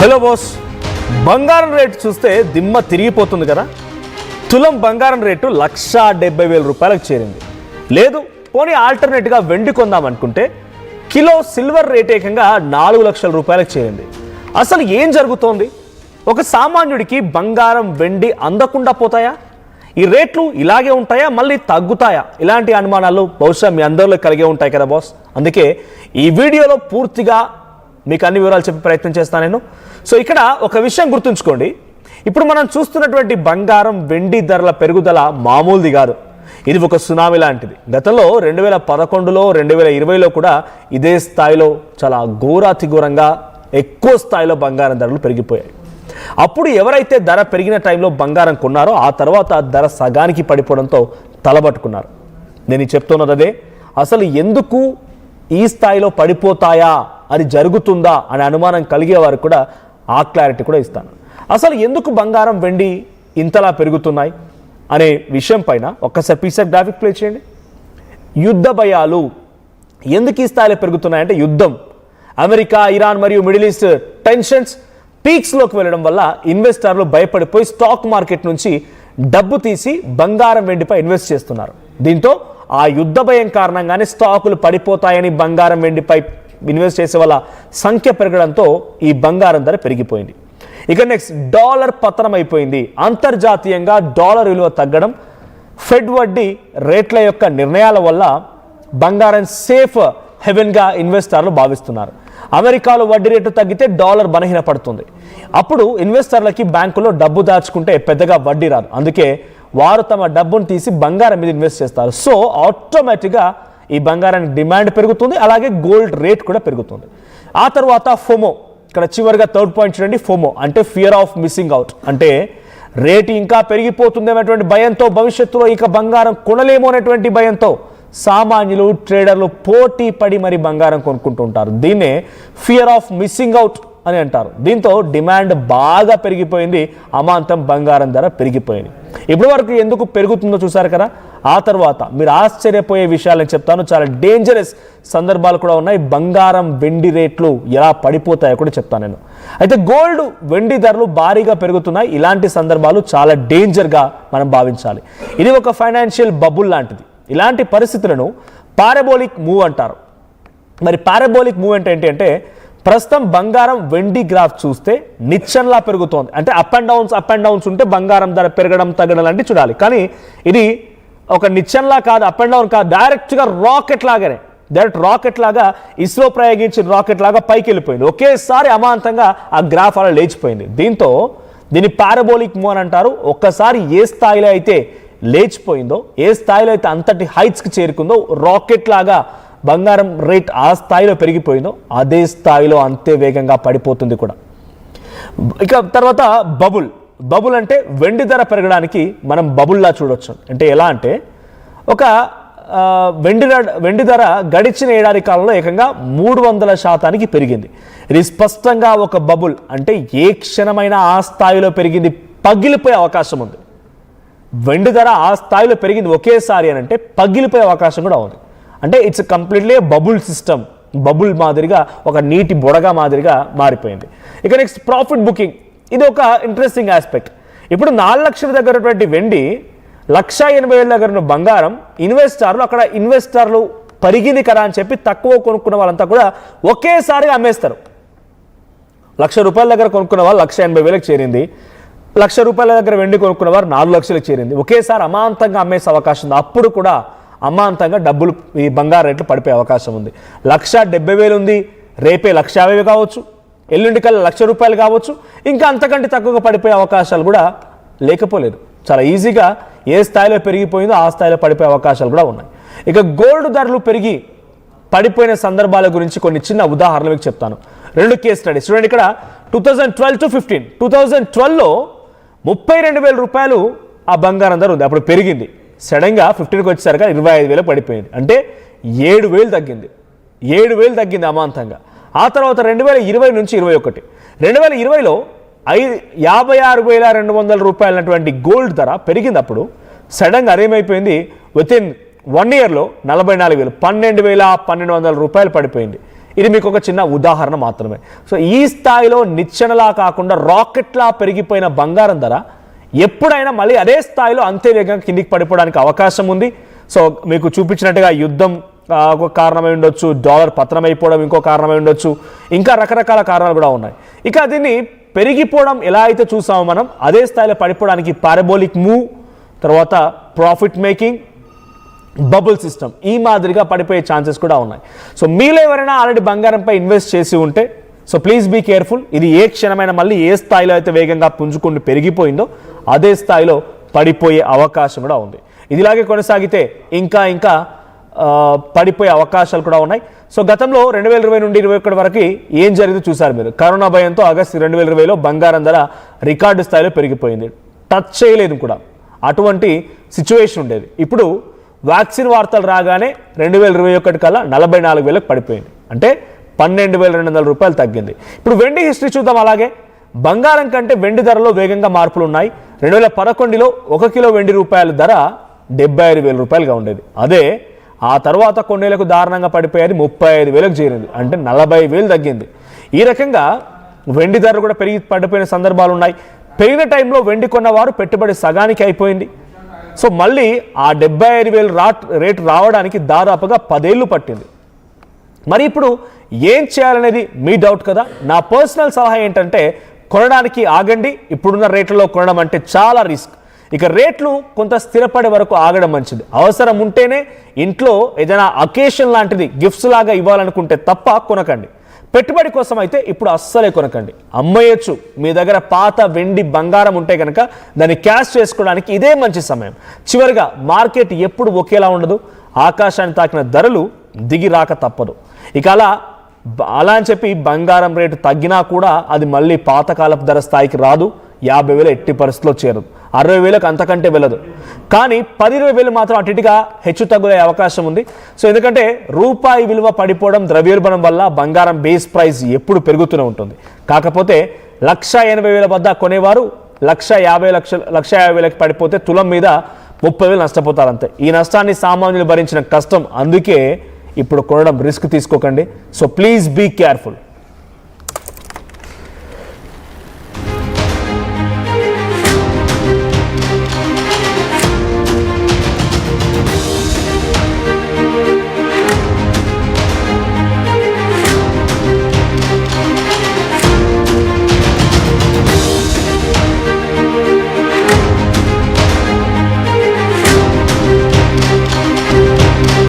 Hello boss, బంగారం rate చూస్తే దిమ్మ తిరిగిపోతుంది కదా. తులం బంగారం రేటు 1,70,000 రూపాయలకు చేరింది. లేదు పోనీ ఆల్టర్నేట్గా వెండి కొందామనుకుంటే కిలో సిల్వర్ రేట్ ఏకంగా 4 లక్షల రూపాయలకు చేరింది. అసలు ఏం జరుగుతోంది? ఒక సామాన్యుడికి బంగారం వెండి అందకుండా పోతాయా? ఈ రేట్లు ఇలాగే ఉంటాయా, మళ్ళీ తగ్గుతాయా? ఇలాంటి అనుమానాలు బహుశా మీ అందరిలో కలిగే ఉంటాయి కదా బాస్. అందుకే ఈ వీడియోలో పూర్తిగా మీకు అన్ని వివరాలు చెప్పే ప్రయత్నం చేస్తాను నేను. సో ఇక్కడ ఒక విషయం గుర్తుంచుకోండి, ఇప్పుడు మనం చూస్తున్నటువంటి బంగారం వెండి ధరల పెరుగుదల మామూలుది కాదు. ఇది ఒక సునామీ లాంటిది. గతంలో 2011లో 2020లో కూడా ఇదే స్థాయిలో చాలా ఘోరాతి ఘోరంగా ఎక్కువ స్థాయిలో బంగారం ధరలు పెరిగిపోయాయి. అప్పుడు ఎవరైతే ధర పెరిగిన టైంలో బంగారం కొన్నారో ఆ తర్వాత ధర సగానికి పడిపోవడంతో తలబట్టుకున్నారు. నేను చెప్తున్నది అదే. అసలు ఎందుకు ఈ స్థాయిలో పడిపోతాయా, అది జరుగుతుందా అనే అనుమానం కలిగే వారికి కూడా ఆ క్లారిటీ కూడా ఇస్తాను. అసలు ఎందుకు బంగారం వెండి ఇంతలా పెరుగుతున్నాయి అనే విషయం పైన ఒక్కసారి పీసర్ గ్రాఫిక్ ప్లే చేయండి. యుద్ధ భయాలు ఎందుకు ఈ స్థాయిలో పెరుగుతున్నాయంటే యుద్ధం, అమెరికా, ఇరాన్ మరియు మిడిల్ ఈస్ట్ టెన్షన్స్ పీక్స్లోకి వెళ్ళడం వల్ల ఇన్వెస్టర్లు భయపడిపోయి స్టాక్ మార్కెట్ నుంచి డబ్బు తీసి బంగారం వెండిపై ఇన్వెస్ట్ చేస్తున్నారు. దీంతో ఆ యుద్ధ భయం కారణంగానే స్టాకులు పడిపోతాయని బంగారం వెండిపై ఇన్వెస్ట్ చేసే వాళ్ళ సంఖ్య పెరగడంతో ఈ బంగారం ధర పెరిగిపోయింది. ఇక నెక్స్ట్ డాలర్ పతనం అయిపోయింది. అంతర్జాతీయంగా డాలర్ విలువ తగ్గడం, ఫెడ్ వడ్డీ రేట్ల యొక్క నిర్ణయాల వల్ల బంగారం సేఫ్ హెవెన్గా ఇన్వెస్టర్లు భావిస్తున్నారు. అమెరికాలో వడ్డీ రేటు తగ్గితే డాలర్ బలహీనపడుతుంది. అప్పుడు ఇన్వెస్టర్లకి బ్యాంకులో డబ్బు దాచుకుంటే పెద్దగా వడ్డీ రాదు. అందుకే వారు తమ డబ్బును తీసి బంగారం మీద ఇన్వెస్ట్ చేస్తారు. సో ఆటోమేటిక్గా ఈ బంగారానికి డిమాండ్ పెరుగుతుంది, అలాగే గోల్డ్ రేట్ కూడా పెరుగుతుంది. ఆ తర్వాత ఫోమో, ఇక్కడ చివరిగా థర్డ్ పాయింట్ చూడండి. ఫోమో అంటే ఫియర్ ఆఫ్ మిస్సింగ్ అవుట్, అంటే రేటు ఇంకా పెరిగిపోతుంది అనేటువంటి భయంతో, భవిష్యత్తులో ఇక బంగారం కొనలేమో అనేటువంటి భయంతో సామాన్యులు, ట్రేడర్లు పోటీ పడి మరి బంగారం కొనుక్కుంటూ ఉంటారు. దీన్నే ఫియర్ ఆఫ్ మిస్సింగ్ అవుట్ అని అంటారు. దీంతో డిమాండ్ బాగా పెరిగిపోయింది, అమాంతం బంగారం ధర పెరిగిపోయింది. ఇప్పటి వరకు ఎందుకు పెరుగుతుందో చూసారు కదా. ఆ తర్వాత మీరు ఆశ్చర్యపోయే విషయాలను చెప్తాను. చాలా డేంజరస్ సందర్భాలు కూడా ఉన్నాయి. బంగారం వెండి రేట్లు ఎలా పడిపోతాయో కూడా చెప్తాను నేను. అయితే గోల్డ్ వెండి ధరలు భారీగా పెరుగుతున్నాయి. ఇలాంటి సందర్భాలు చాలా డేంజర్గా మనం భావించాలి. ఇది ఒక ఫైనాన్షియల్ బబుల్ లాంటిది. ఇలాంటి పరిస్థితులను పారాబోలిక్ మూవ్ అంటారు. మరి పారాబోలిక్ మూవ్ అంటే ఏంటి అంటే, ప్రస్తుతం బంగారం వెండి గ్రాఫ్ చూస్తే నిచ్చెనలా పెరుగుతోంది. అంటే అప్ అండ్ డౌన్స్ ఉంటే బంగారం ధర పెరగడం తగ్గడం లాంటివి చూడాలి. కానీ ఇది ఒక నిచ్చెనలా కాదు, అప్ అండ్ డౌన్ కాదు, డైరెక్ట్గా రాకెట్ లాగానే, రాకెట్ లాగా ఇస్రో ప్రయోగించిన రాకెట్ లాగా పైకి వెళ్ళిపోయింది. ఒకేసారి అమాంతంగా ఆ గ్రాఫ్ అలా లేచిపోయింది. దీన్ని పారాబోలిక్ మూవ్ అని అంటారు. ఒక్కసారి ఏ స్థాయిలో అయితే లేచిపోయిందో, ఏ స్థాయిలో అయితే అంతటి హైట్స్కి చేరుకుందో, రాకెట్ లాగా బంగారం రేట్ ఆ స్థాయిలో పెరిగిపోయిందో అదే స్థాయిలో అంతే వేగంగా పడిపోతుంది కూడా. ఇక తర్వాత బబుల్ అంటే వెండి ధర పెరగడానికి మనం బబుల్లా చూడొచ్చు. అంటే ఎలా అంటే, ఒక వెండి ధర గడిచిన ఏడాది కాలంలో ఏకంగా 300% పెరిగింది. ఇది స్పష్టంగా ఒక బబుల్. అంటే ఏ క్షణమైనా ఆ స్థాయిలో పెరిగింది, పగిలిపోయే అవకాశం ఉంది. వెండి ధర ఆ స్థాయిలో పెరిగింది ఒకేసారి అని అంటే పగిలిపోయే అవకాశం కూడా ఉంది. అంటే it's completely bubble system. Bubble మాదిరిగా, ఒక నీటి బొడగా మాదిరిగా మారిపోయింది. ఇక నెక్స్ట్ ప్రాఫిట్ బుకింగ్. ఇది ఒక ఇంట్రెస్టింగ్ ఆస్పెక్ట్. ఇప్పుడు 4 లక్షల దగ్గరటువంటి వెండి, 1,80,000 దగ్గర ఉన్న బంగారం, ఇన్వెస్టర్లు పెరిగింది కదా అని చెప్పి తక్కువ కొనుక్కున్న వాళ్ళంతా కూడా ఒకేసారిగా అమ్మేస్తారు. 1,00,000 రూపాయల దగ్గర కొనుక్కున్న వాళ్ళు 1,80,000కి చేరింది. 1,00,000 రూపాయల దగ్గర వెండి కొనుక్కున్న వారు 4 లక్షలకు చేరింది. ఒకేసారి అమాంతంగా అమ్మేసే అవకాశం ఉంది. అప్పుడు కూడా అమాంతంగా డబ్బులు, ఈ బంగారు రేట్లు పడిపోయే అవకాశం ఉంది. 1,70,000 ఉంది, రేపే 1,50,000 కావచ్చు, ఎల్లుండి కల్లా 1,00,000 రూపాయలు కావచ్చు, ఇంకా అంతకంటే తక్కువగా పడిపోయే అవకాశాలు కూడా లేకపోలేదు. చాలా ఈజీగా ఏ స్థాయిలో పెరిగిపోయిందో ఆ స్థాయిలో పడిపోయే అవకాశాలు కూడా ఉన్నాయి. ఇక గోల్డ్ ధరలు పెరిగి పడిపోయిన సందర్భాల గురించి కొన్ని చిన్న ఉదాహరణలు మీకు చెప్తాను. 2 కేస్ స్టడీస్ చూడండి. ఇక్కడ 2012 to 15, 2012లో 32,000 రూపాయలు ఆ బంగారం ధర ఉంది. అప్పుడు పెరిగింది. సడన్గా 15కి వచ్చేసరికి 25,000 పడిపోయింది. అంటే 7,000 తగ్గింది. 7,000 తగ్గింది అమాంతంగా. ఆ తర్వాత 2020 నుంచి 21, 2020లో 56,200 రూపాయలటువంటి గోల్డ్ ధర పెరిగింది. అప్పుడు సడన్గా అరేమైపోయింది, విత్ ఇన్ 1 ఇయర్లో 44,000, 12,1,200 రూపాయలు పడిపోయింది. ఇది మీకు ఒక చిన్న ఉదాహరణ మాత్రమే. సో ఈ స్థాయిలో నిచ్చెనలా కాకుండా రాకెట్లా పెరిగిపోయిన బంగారం ధర ఎప్పుడైనా మళ్ళీ అదే స్థాయిలో అంతే వేగంగా కిందికి పడిపోవడానికి అవకాశం ఉంది. సో మీకు చూపించినట్టుగా యుద్ధం ఒక కారణమై ఉండొచ్చు, డాలర్ పతనమైపోవడం ఇంకో కారణమై ఉండొచ్చు, ఇంకా రకరకాల కారణాలు కూడా ఉన్నాయి. ఇక దీన్ని పెరిగిపోవడం ఎలా అయితే చూసామో మనం, అదే స్థాయిలో పడిపోవడానికి పారాబోలిక్ మూవ్, తర్వాత ప్రాఫిట్ మేకింగ్, బబుల్ సిస్టమ్ ఈ మాదిరిగా పడిపోయే ఛాన్సెస్ కూడా ఉన్నాయి. సో మీలో ఎవరైనా ఆల్రెడీ బంగారంపై ఇన్వెస్ట్ చేసి ఉంటే సో ప్లీజ్ బీ కేర్ఫుల్. ఇది ఏ క్షణమైనా మళ్ళీ ఏ స్థాయిలో అయితే వేగంగా పుంజుకుంటూ పెరిగిపోయిందో అదే స్థాయిలో పడిపోయే అవకాశం కూడా ఉంది. ఇదిలాగే కొనసాగితే ఇంకా ఇంకా పడిపోయే అవకాశాలు కూడా ఉన్నాయి. సో గతంలో 2020 నుండి 2021 వరకు ఏం జరిగిందో చూసారు మీరు. కరోనా భయంతో ఆగస్టు 2020లో బంగారం ధర రికార్డు స్థాయిలో పెరిగిపోయింది, టచ్ చేయలేదు కూడా, అటువంటి సిచ్యువేషన్ ఉండేది. ఇప్పుడు వ్యాక్సిన్ వార్తలు రాగానే 2021 కల్లా 44,000కు పడిపోయింది, అంటే 12,200 రూపాయలు తగ్గింది. ఇప్పుడు వెండి హిస్టరీ చూద్దాం. అలాగే బంగారం కంటే వెండి ధరలో వేగంగా మార్పులు ఉన్నాయి. 2011లో 1 కిలో వెండి రూపాయల ధర 76,000 రూపాయలుగా ఉండేది. అదే ఆ తర్వాత కొన్నేళ్లకు దారుణంగా పడిపోయేది 35,000కు చేరింది, అంటే 40,000 తగ్గింది. ఈ రకంగా వెండి ధరలు కూడా పడిపోయిన సందర్భాలు ఉన్నాయి. పెరిగిన టైంలో వెండి కొన్నవారు పెట్టుబడి సగానికి అయిపోయింది. సో మళ్ళీ ఆ 75,000 రేటు రావడానికి దాదాపుగా 10 ఏళ్ళు పట్టింది. మరి ఇప్పుడు ఏం చేయాలనేది మీ డౌట్ కదా. నా పర్సనల్ సలహా ఏంటంటే కొనడానికి ఆగండి. ఇప్పుడున్న రేట్లలో కొనడం అంటే చాలా రిస్క్. ఇక రేట్లు కొంత స్థిరపడే వరకు ఆగడం మంచిది. అవసరం ఉంటేనే ఇంట్లో ఏదైనా అకేషన్ లాంటిది గిఫ్ట్స్ లాగా ఇవ్వాలనుకుంటే తప్ప కొనకండి. పెట్టుబడి కోసం అయితే ఇప్పుడు అస్సలే కొనకండి. అమ్మేయచ్చు. మీ దగ్గర పాత వెండి బంగారం ఉంటే కనుక దాన్ని క్యాష్ చేసుకోవడానికి ఇదే మంచి సమయం. చివరిగా మార్కెట్ ఎప్పుడు ఒకేలా ఉండదు. ఆకాశాన్ని తాకిన ధరలు దిగి రాక తప్పదు. ఇక అలా అని చెప్పి బంగారం రేటు తగ్గినా కూడా అది మళ్ళీ పాతకాలపు ధర స్థాయికి రాదు. 50,000 ఎట్టి పరిస్థితిలో చేరదు. 60,000కు అంతకంటే వెళ్ళదు. కానీ 10-20,000 మాత్రం అటు ఇటుగా హెచ్చు తగ్గులే అవకాశం ఉంది. సో ఎందుకంటే రూపాయి విలువ పడిపోవడం, ద్రవ్యోల్బణం వల్ల బంగారం బేస్ ప్రైస్ ఎప్పుడు పెరుగుతూనే ఉంటుంది. కాకపోతే 1,80,000 వద్ద కొనేవారు 1,50,000కి పడిపోతే తులం మీద 30,000 నష్టపోతారు అంతే. ఈ నష్టాన్ని సామాన్యులు భరించిన కష్టం. అందుకే ఇప్పుడు కొనడం రిస్క్ తీసుకోకండి. So please be careful.